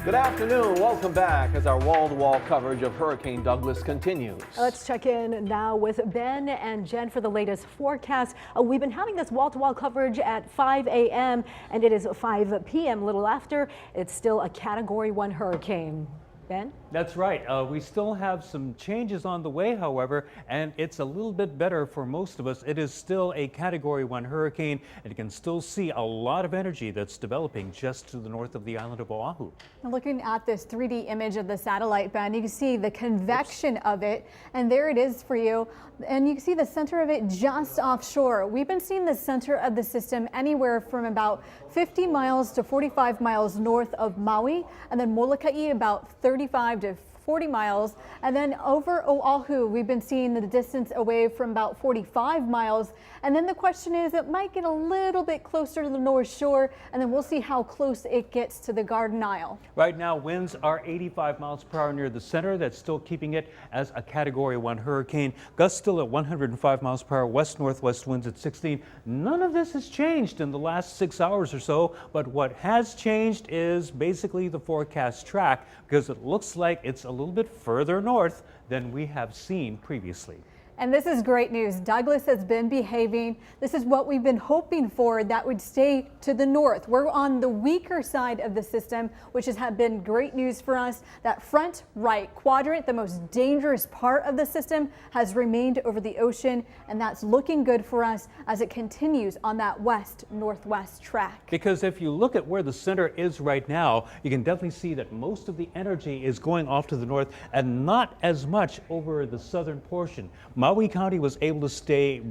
Good afternoon. Welcome back as our wall-to-wall coverage of Hurricane Douglas continues. Let's check in now with Ben and Jen for the latest forecast. We've been having this wall-to-wall coverage at 5 a.m. and it is 5 p.m. a little after. It's still a Category 1 hurricane. Ben? That's right. We still have some changes on the way, however, and it's a little bit better for most of us. It is still a Category 1 hurricane, and you can still see a lot of energy that's developing just to the north of the island of Oahu. Looking at this 3D image of the satellite, Ben, you can see the convection of it, and there it is for you. And you can see the center of it just offshore. We've been seeing the center of the system anywhere from about 50 miles to 45 miles north of Maui, and then Molokai about 35 to 40 miles, and then over Oahu we've been seeing the distance away from about 45 miles, and then the question is it might get a little bit closer to the North Shore, and then we'll see how close it gets to the Garden Isle. Right now winds are 85 miles per hour near the center. That's still keeping it as a Category 1 hurricane. Gusts still at 105 miles per hour, west-northwest winds at 16. None of this has changed in the last 6 hours or so, but what has changed is basically the forecast track, because it looks like it's a little bit further north than we have seen previously. And this is great news. Douglas has been behaving. This is what we've been hoping for, that would stay to the north. We're on the weaker side of the system, which has been great news for us. That front right quadrant, the most dangerous part of the system, has remained over the ocean, and that's looking good for us as it continues on that west-northwest track. Because if you look at where the center is right now, you can definitely see that most of the energy is going off to the north and not as much over the southern portion. Maui County was able to stay,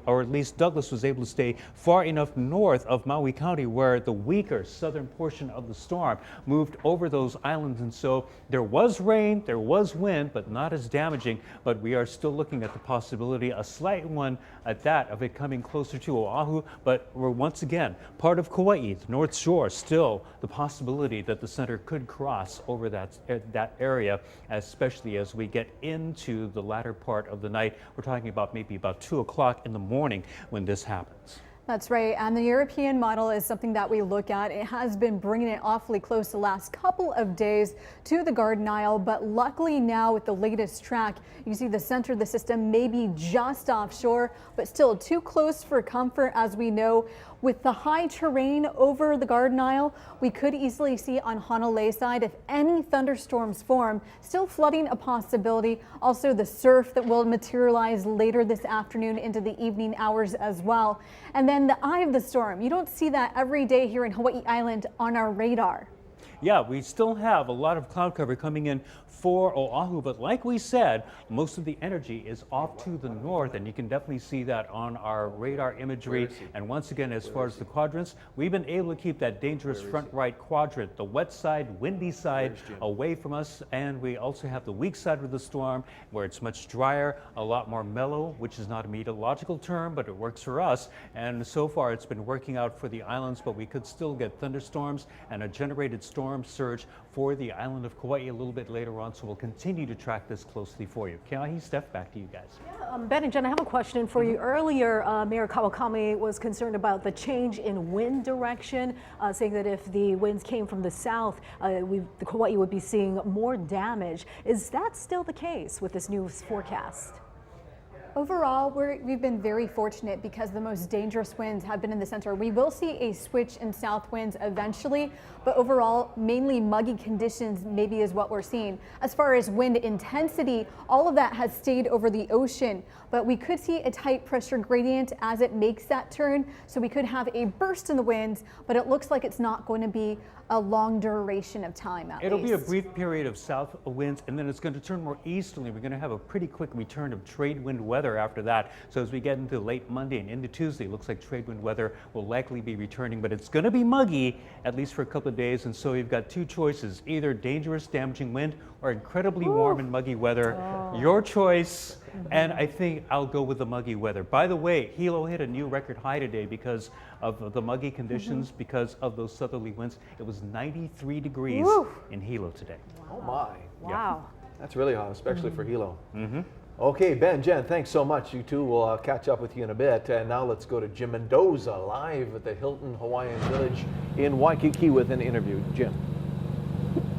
or at least Douglas was able to stay far enough north of Maui County where the weaker southern portion of the storm moved over those islands. And so there was rain, there was wind, but not as damaging. But we are still looking at the possibility, a slight one at that, of it coming closer to Oahu. But we're once again part of Kauai, the North Shore, still the possibility that the center could cross over that area, especially as we get into the latter part of the night. We're talking about maybe about 2 o'clock in the morning when this happens. That's right, and the European model is something that we look at. It has been bringing it awfully close the last couple of days to the Garden Isle, but luckily now with the latest track, you see the center of the system maybe just offshore, but still too close for comfort. As we know, with the high terrain over the Garden Isle, we could easily see on Honolulu side, if any thunderstorms form, still flooding a possibility. Also the surf that will materialize later this afternoon into the evening hours as well. And then the eye of the storm, you don't see that every day here in Hawaii Island on our radar. Yeah, we still have a lot of cloud cover coming in for Oahu, but like we said, most of the energy is off to the north, and you can definitely see that on our radar imagery. And once again, as far as the quadrants, we've been able to keep that dangerous front right quadrant, the wet side, windy side, away from us. And we also have the weak side of the storm where it's much drier, a lot more mellow, which is not a meteorological term, but it works for us. And so far it's been working out for the islands, but we could still get thunderstorms and a generated storm surge for the island of Kauai a little bit later on. So we'll continue to track this closely for you. Keahi, Steph, back to you guys. Yeah, Ben and Jen, I have a question for you. Earlier, Mayor Kawakami was concerned about the change in wind direction, saying that if the winds came from the south, the Kauai would be seeing more damage. Is that still the case with this new forecast? Overall, we've been very fortunate because the most dangerous winds have been in the center. We will see a switch in south winds eventually, but overall, mainly muggy conditions maybe is what we're seeing. As far as wind intensity, all of that has stayed over the ocean, but we could see a tight pressure gradient as it makes that turn. So we could have a burst in the winds, but it looks like it's not going to be a long duration of time at It'll least. be a brief period of south winds, and then it's going to turn more easterly. We're going to have a pretty quick return of trade wind weather after that. So as we get into late Monday and into Tuesday, it looks like trade wind weather will likely be returning, but it's going to be muggy at least for a couple of days. And so you've got two choices: either dangerous, damaging wind or incredibly warm and muggy weather. Your choice. And I think I'll go with the muggy weather. By the way, Hilo hit a new record high today because of the muggy conditions, because of those southerly winds. It was 93 degrees in Hilo today. Oh my. Wow. That's really hot, especially for Hilo. Okay, Ben, Jen, thanks so much. You two will catch up with you in a bit. And now let's go to Jim Mendoza live at the Hilton Hawaiian Village in Waikiki with an interview. Jim.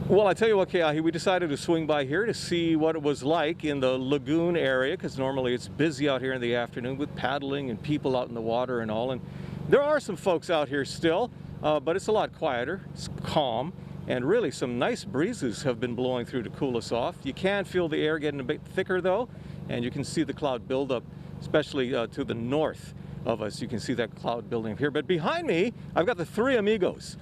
Well, I tell you what, Keahi, we decided to swing by here to see what it was like in the lagoon area, because normally it's busy out here in the afternoon with paddling and people out in the water and all. And there are some folks out here still, but it's a lot quieter, it's calm, and really some nice breezes have been blowing through to cool us off. You can feel the air getting a bit thicker though, and you can see the cloud buildup, especially to the north of us. You can see that cloud building here. But behind me, I've got the three amigos.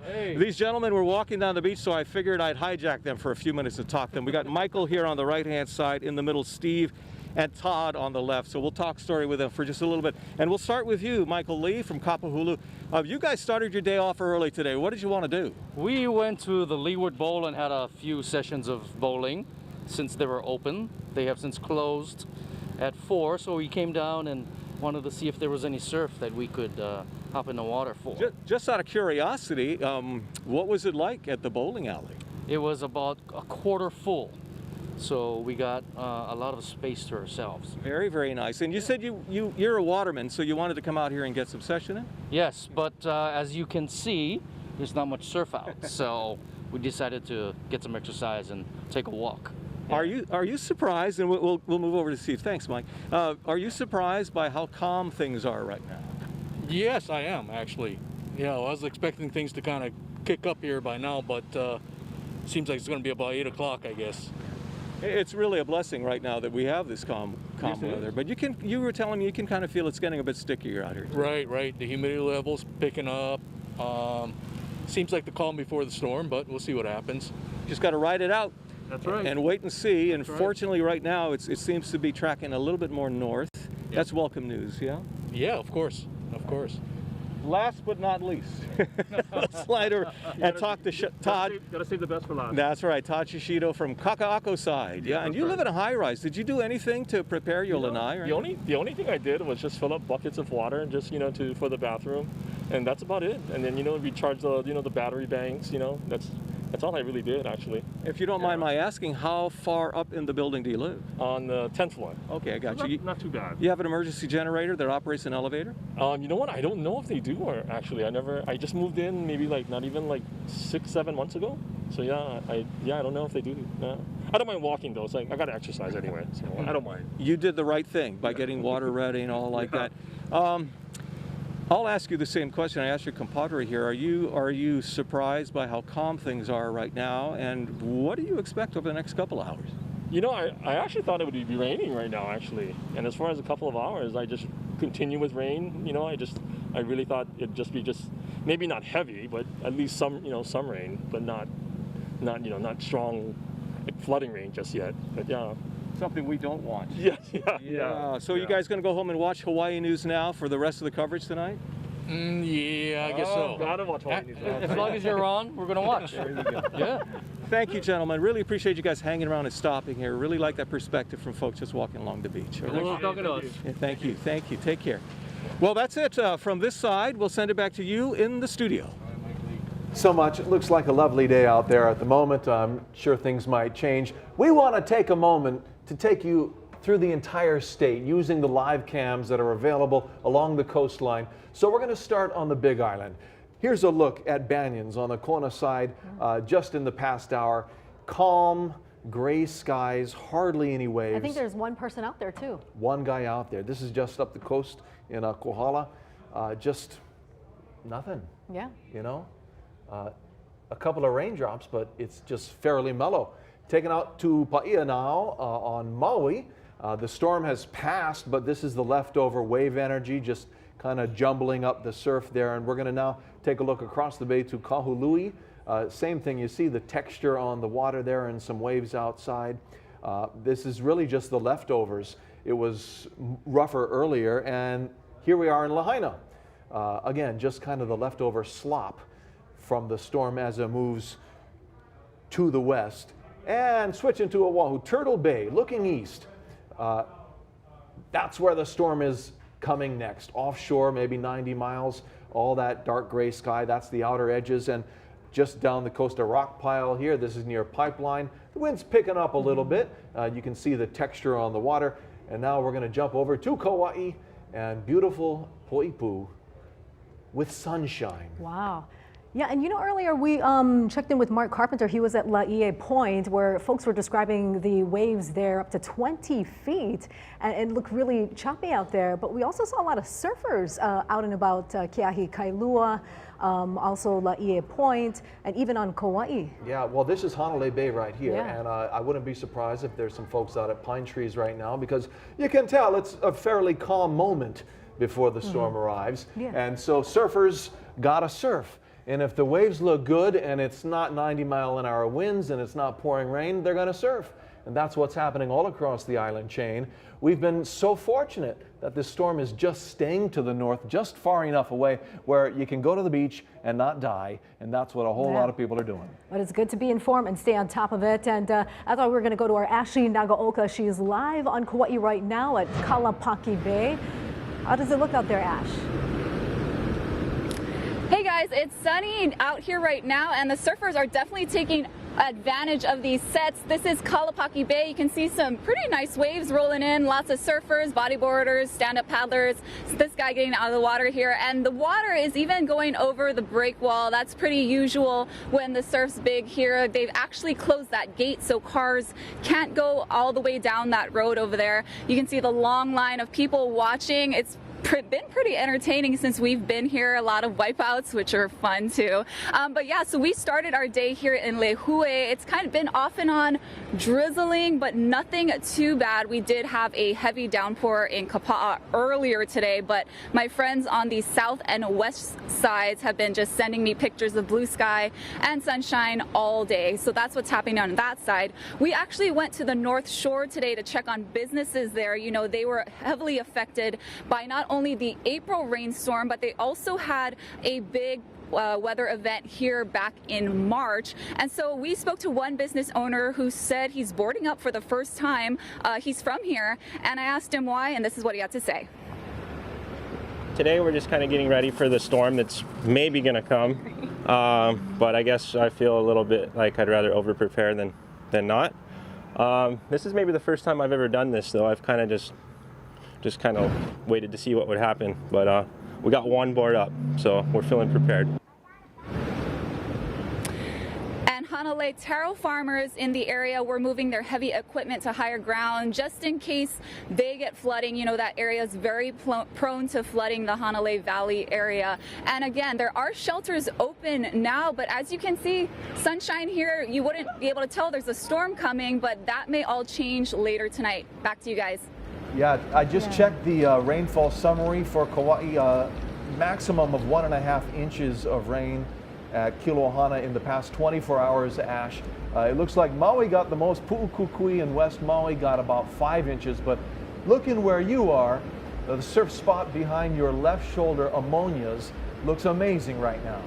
Hey. These gentlemen were walking down the beach, so I figured I'd hijack them for a few minutes to talk to them. We got Michael here on the right-hand side, in the middle, Steve, and Todd on the left. So we'll talk story with them for just a little bit. And we'll start with you, Michael Lee from Kapahulu. You guys started your day off early today. What did you want to do? We went to the Leeward Bowl and had a few sessions of bowling since they were open. They have since closed at 4, so we came down and wanted to see if there was any surf that we could hop in the water for. Just out of curiosity, what was it like at the bowling alley? It was about a quarter full, so we got a lot of space to ourselves. Very, very nice. And you said you're a waterman, so you wanted to come out here and get some session in? Yes, but as you can see, there's not much surf out, so we decided to get some exercise and take a walk. Are you surprised, and we'll move over to Steve. Thanks, Mike. Are you surprised by how calm things are right now? Yes, I am actually. Yeah, I was expecting things to kind of kick up here by now, but seems like it's going to be about 8 o'clock, I guess. It's really a blessing right now that we have this calm weather. But you were telling me you can kind of feel it's getting a bit stickier out here. Right. The humidity level's picking up. Seems like the calm before the storm, but we'll see what happens. Just got to ride it out. That's right. And wait and see. And That's right. Fortunately, right now, it seems to be tracking a little bit more north. Yeah. That's welcome news, yeah? Yeah, of course. Last but not least, let's slide over and talk to Todd. Gotta save the best for last. That's right, Todd Shishito from Kaka'ako side. Yeah, and you live in a high-rise. Did you do anything to prepare your lanai? Or The only thing I did was just fill up buckets of water and just for the bathroom, and that's about it. And then recharge the the battery banks. That's all I really did actually. If you don't mind my asking, how far up in the building do you live? On the 10th floor. Okay, I got you. Not too bad. You have an emergency generator that operates an elevator? You know what? I don't know if they do, or actually I just moved in maybe not even 6-7 months ago. So I don't know if they do. No. I don't mind walking though. It's I got to exercise anyway, so I don't mind. You did the right thing by getting water ready and all like that. I'll ask you the same question I asked your compadre here. Are you surprised by how calm things are right now, and what do you expect over the next couple of hours? I actually thought it would be raining right now, actually. And as far as a couple of hours, I just continue with rain. I really thought it'd just be maybe not heavy, but at least some rain, but not strong flooding rain just yet. But yeah. Something we don't want. Yeah. So you guys going to go home and watch Hawaii News Now for the rest of the coverage tonight? Yeah, I guess so. Gotta watch Hawaii News Now. As long as you're on, we're gonna watch. Yeah. Thank you, gentlemen. Really appreciate you guys hanging around and stopping here. Really like that perspective from folks just walking along the beach. All right? Well, talking to us. Yeah, thank you. Take care. Well, that's it from this side. We'll send it back to you in the studio. So much. It looks like a lovely day out there at the moment. I'm sure things might change. We want to take a moment to take you through the entire state using the live cams that are available along the coastline. So we're going to start on the Big Island. Here's a look at Banyans on the Kona side just in the past hour. Calm, gray skies, hardly any waves. I think there's one person out there too. One guy out there. This is just up the coast in Kohala. Just nothing. Yeah. A couple of raindrops, but it's just fairly mellow. Taken out to Paia now on Maui. The storm has passed, but this is the leftover wave energy just kind of jumbling up the surf there. And we're going to now take a look across the bay to Kahului. Same thing, you see the texture on the water there and some waves outside. This is really just the leftovers. It was rougher earlier, and here we are in Lahaina. Again, just kind of the leftover slop from the storm as it moves to the west. And switching to Oahu, Turtle Bay, looking east. That's where the storm is coming next. Offshore, maybe 90 miles, all that dark gray sky, that's the outer edges. And just down the coast, a rock pile here. This is near Pipeline. The wind's picking up a little bit. You can see the texture on the water. And now we're going to jump over to Kauai and beautiful Poipu with sunshine. Wow. Yeah, and earlier we checked in with Mark Carpenter. He was at Laie Point where folks were describing the waves there up to 20 feet and it looked really choppy out there. But we also saw a lot of surfers out and about Keahi Kailua, also Laie Point, and even on Kauai. Yeah, well, this is Honolulu Bay right here, Yeah. and I wouldn't be surprised if there's some folks out at Pine Trees right now because you can tell it's a fairly calm moment before the storm arrives. Yeah. And so surfers gotta surf. And if the waves look good and it's not 90-mile-an-hour winds and it's not pouring rain, they're going to surf. And that's what's happening all across the island chain. We've been so fortunate that this storm is just staying to the north, just far enough away where you can go to the beach and not die. And that's what a whole lot of people are doing. But it's good to be informed and stay on top of it. And I thought we were going to go to our Ashley Nagaoka. She's live on Kauai right now at Kalapaki Bay. How does it look out there, Ash? Hey guys, it's sunny out here right now and the surfers are definitely taking advantage of these sets. This is Kalapaki Bay. You can see some pretty nice waves rolling in, lots of surfers, bodyboarders, stand-up paddlers. So this guy getting out of the water here, and the water is even going over the break wall. That's pretty usual when the surf's big here. They've actually closed that gate so cars can't go all the way down that road over there. You can see the long line of people watching. It's been pretty entertaining since we've been here. A lot of wipeouts, which are fun too. But yeah, so we started our day here in Lehue. It's kind of been off and on drizzling, but nothing too bad. We did have a heavy downpour in Kapa'a earlier today, but my friends on the south and west sides have been just sending me pictures of blue sky and sunshine all day. So that's what's happening on that side. We actually went to the North Shore today to check on businesses there. You know, they were heavily affected by not only the April rainstorm, but they also had a big weather event here back in March. And so we spoke to one business owner who said he's boarding up for the first time. He's from here, and I asked him why, and this is what he had to say. Today we're just kind of getting ready for the storm that's maybe going to come, but I guess I feel a little bit like I'd rather over-prepare than not. This is maybe the first time I've ever done this, though. I've kind of just kind of waited to see what would happen, but we got one board up, so we're feeling prepared. And Honolulu taro farmers in the area were moving their heavy equipment to higher ground just in case they get flooding. You know, that area is very prone to flooding, the Honolulu Valley area. And again, there are shelters open now, but as you can see, sunshine here, you wouldn't be able to tell there's a storm coming, but that may all change later tonight. Back to you guys. Yeah, I just checked the rainfall summary for Kauai. Maximum of 1.5 inches of rain at Kilohana in the past 24 hours, Ash. It looks like Maui got the most. Pu'ukukui and West Maui got about 5 inches. But looking where you are, the surf spot behind your left shoulder, Ammonia's, looks amazing right now.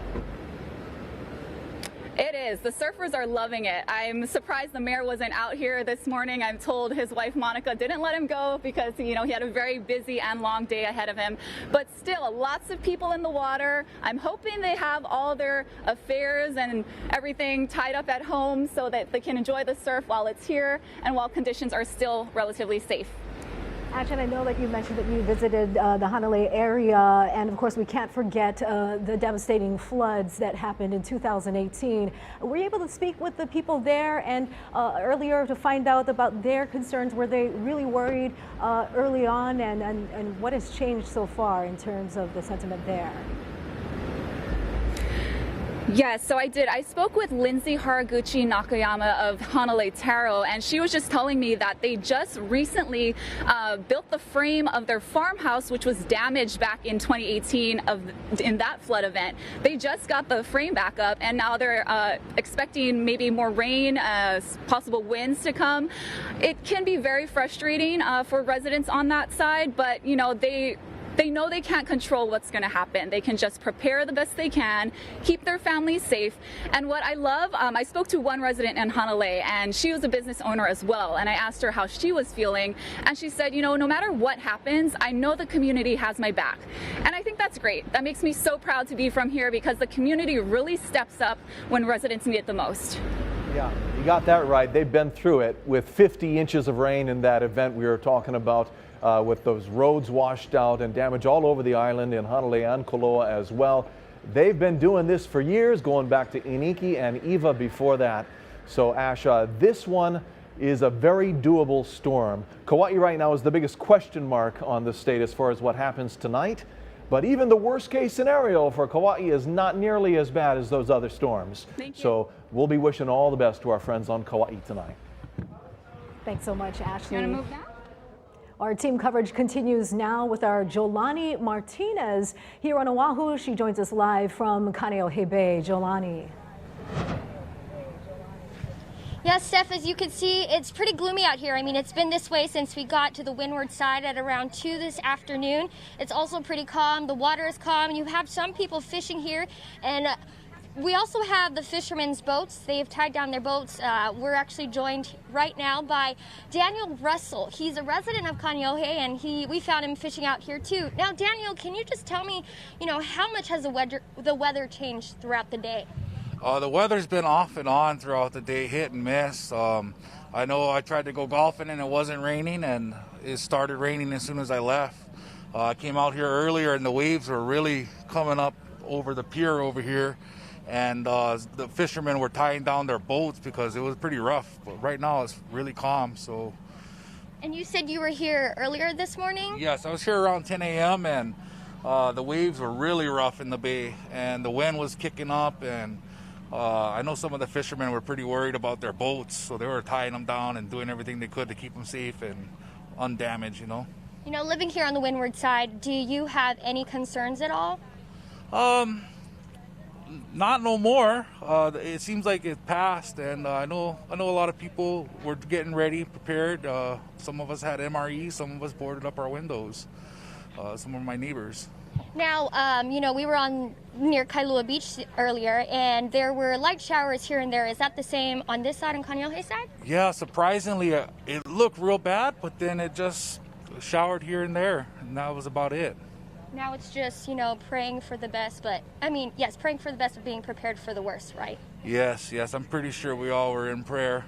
It is. The surfers are loving it. I'm surprised the mayor wasn't out here this morning. I'm told his wife Monica didn't let him go because, you know, he had a very busy and long day ahead of him. But still, lots of people in the water. I'm hoping they have all their affairs and everything tied up at home so that they can enjoy the surf while it's here and while conditions are still relatively safe. Achin, I know that you mentioned that you visited the Honolulu area, and of course we can't forget the devastating floods that happened in 2018. Were you able to speak with the people there and earlier to find out about their concerns? Were they really worried early on, and what has changed so far in terms of the sentiment there? Yes, so I did. I spoke with Lindsay Haraguchi Nakayama of Honolulu Taro, and she was just telling me that they just recently built the frame of their farmhouse, which was damaged back in 2018 in that flood event. They just got the frame back up, and now they're expecting maybe more rain, possible winds to come. It can be very frustrating for residents on that side, but you know, they know they can't control what's going to happen. They can just prepare the best they can, keep their families safe. And what I love, I spoke to one resident in Honolulu, and she was a business owner as well. And I asked her how she was feeling. And she said, you know, no matter what happens, I know the community has my back. And I think that's great. That makes me so proud to be from here because the community really steps up when residents need it the most. Yeah, you got that right. They've been through it with 50 inches of rain in that event we were talking about. With those roads washed out and damage all over the island in Honolulu and Koloa as well. They've been doing this for years, going back to Iniki and Eva before that. So Ash, this one is a very doable storm. Kauai right now is the biggest question mark on the state as far as what happens tonight. But even the worst case scenario for Kauai is not nearly as bad as those other storms. So we'll be wishing all the best to our friends on Kauai tonight. Thanks so much, Ashley. You want to move now? Our team coverage continues now with our Jolani Martinez here on Oahu. She joins us live from Kaneohe Bay. Jolani. Yes, Steph, as you can see, it's pretty gloomy out here. I mean, it's been this way since we got to the windward side at around 2 this afternoon. It's also pretty calm. The water is calm. You have some people fishing here, and we also have the fishermen's boats. They've tied down their boats. We're actually joined right now by Daniel Russell. He's a resident of Kaneohe, and we found him fishing out here too. Now, Daniel, can you just tell me, how much has the weather changed throughout the day? The weather's been off and on throughout the day, hit and miss. I know I tried to go golfing and it wasn't raining, and it started raining as soon as I left. I came out here earlier and the waves were really coming up over the pier over here, and the fishermen were tying down their boats because it was pretty rough. But right now it's really calm. So. And you said you were here earlier this morning? Yes, I was here around 10 a.m. and the waves were really rough in the bay, and the wind was kicking up, and I know some of the fishermen were pretty worried about their boats, so they were tying them down and doing everything they could to keep them safe and undamaged, Living here on the windward side, do you have any concerns at all? Not no more. It seems like it passed, and I know a lot of people were getting ready, prepared. Some of us had MREs, some of us boarded up our windows. Some of my neighbors. Now, we were near Kailua Beach earlier, and there were light showers here and there. Is that the same on this side, on Kaneohe side? Yeah, surprisingly, it looked real bad, but then it just showered here and there, and that was about it. Now it's just, praying for the best, but, yes, praying for the best, but being prepared for the worst, right? Yes, I'm pretty sure we all were in prayer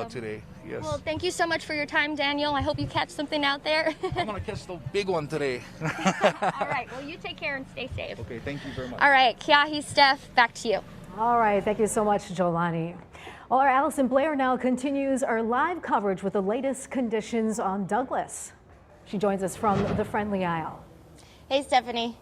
today. Yes. Well, thank you so much for your time, Daniel. I hope you catch something out there. I'm going to catch the big one today. All right. Well, you take care and stay safe. Okay. Thank you very much. All right. Kiahi, Steph, back to you. All right. Thank you so much, Jolani. Well, our Allison Blair now continues our live coverage with the latest conditions on Douglas. She joins us from the Friendly Isle. Hey, Stephanie.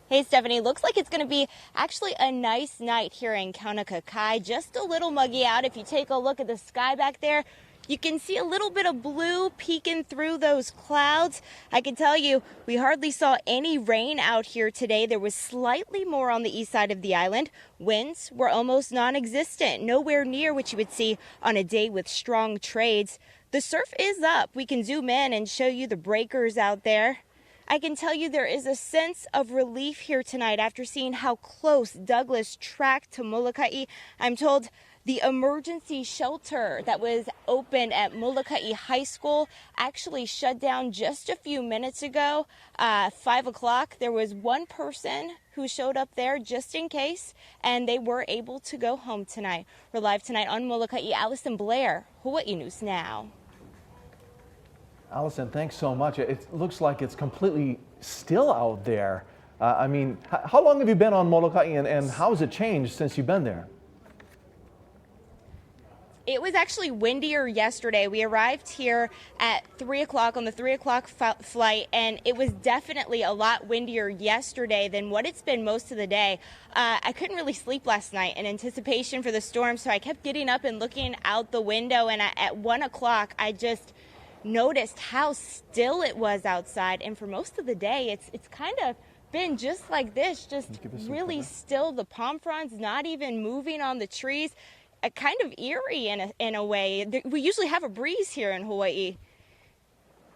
Hey, Stephanie, looks like it's going to be actually a nice night here in Kaunakakai. Just a little muggy out. If you take a look at the sky back there, you can see a little bit of blue peeking through those clouds. I can tell you, we hardly saw any rain out here today. There was slightly more on the east side of the island. Winds were almost non-existent, nowhere near what you would see on a day with strong trades. The surf is up. We can zoom in and show you the breakers out there. I can tell you there is a sense of relief here tonight after seeing how close Douglas tracked to Molokai. I'm told the emergency shelter that was open at Molokai High School actually shut down just a few minutes ago. 5 o'clock, there was one person who showed up there just in case, and they were able to go home tonight. We're live tonight on Molokai. Allison Blair, Hawaii News Now. Allison, thanks so much. It looks like it's completely still out there. How long have you been on Molokai, and how has it changed since you've been there? It was actually windier yesterday. We arrived here at 3 o'clock on the 3 o'clock flight, and it was definitely a lot windier yesterday than what it's been most of the day. I couldn't really sleep last night in anticipation for the storm, so I kept getting up and looking out the window, and at 1 o'clock, I just noticed how still it was outside. And for most of the day, it's kind of been just like this, just really still. The palm fronds not even moving on the trees. Kind of eerie in a way. We usually have a breeze here in Hawaii.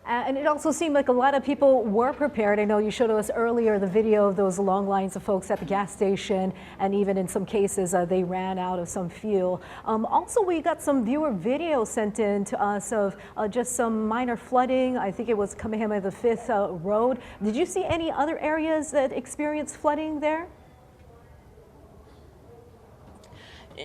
And it also seemed like a lot of people were prepared. I know you showed us earlier the video of those long lines of folks at the gas station, and even in some cases they ran out of some fuel. Also, we got some viewer video sent in to us of just some minor flooding. I think it was Kamehameha the 5th Road. Did you see any other areas that experienced flooding there?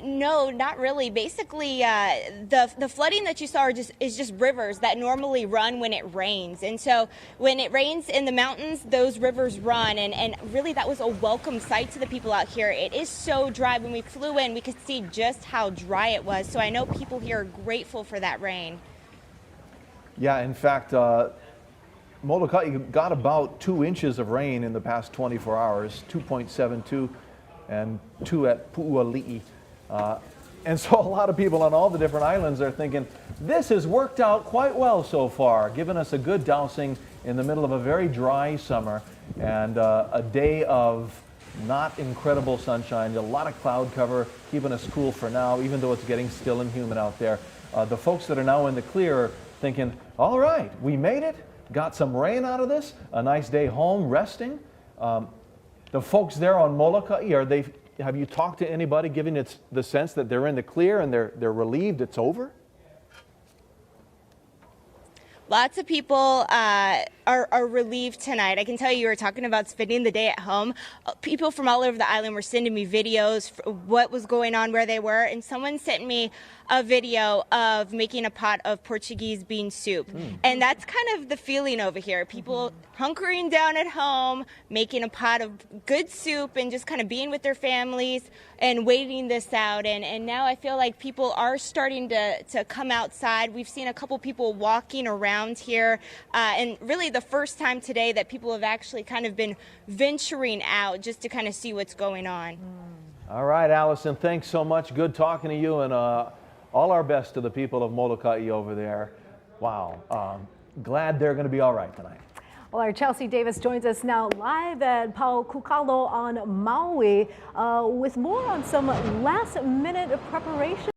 No, not really. Basically, the flooding that you saw is just rivers that normally run when it rains. And so when it rains in the mountains, those rivers run. And really, that was a welcome sight to the people out here. It is so dry. When we flew in, we could see just how dry it was. So I know people here are grateful for that rain. Yeah, in fact, Molokai got about 2 inches of rain in the past 24 hours, 2.72 and 2 at Pu'uali'i. And so a lot of people on all the different islands are thinking, this has worked out quite well so far, giving us a good dousing in the middle of a very dry summer and a day of not incredible sunshine, a lot of cloud cover, keeping us cool for now, even though it's getting still and humid out there. The folks that are now in the clear are thinking, all right, we made it, got some rain out of this, a nice day home resting. The folks there on Molokai, have you talked to anybody giving it the sense that they're in the clear and they're relieved it's over? Lots of people are relieved tonight. I can tell you were talking about spending the day at home. People from all over the island were sending me videos, what was going on where they were, and someone sent me a video of making a pot of Portuguese bean soup. And that's kind of the feeling over here. People hunkering down at home, making a pot of good soup and just kind of being with their families and waiting this out. And now I feel like people are starting to come outside. We've seen a couple people walking around here, and really the first time today that people have actually kind of been venturing out just to kind of see what's going on. All right, Allison, thanks so much. Good talking to you, and all our best to the people of Molokai over there. Wow, glad they're going to be all right tonight. Well, our Chelsea Davis joins us now live at Paukukalo on Maui with more on some last-minute preparation.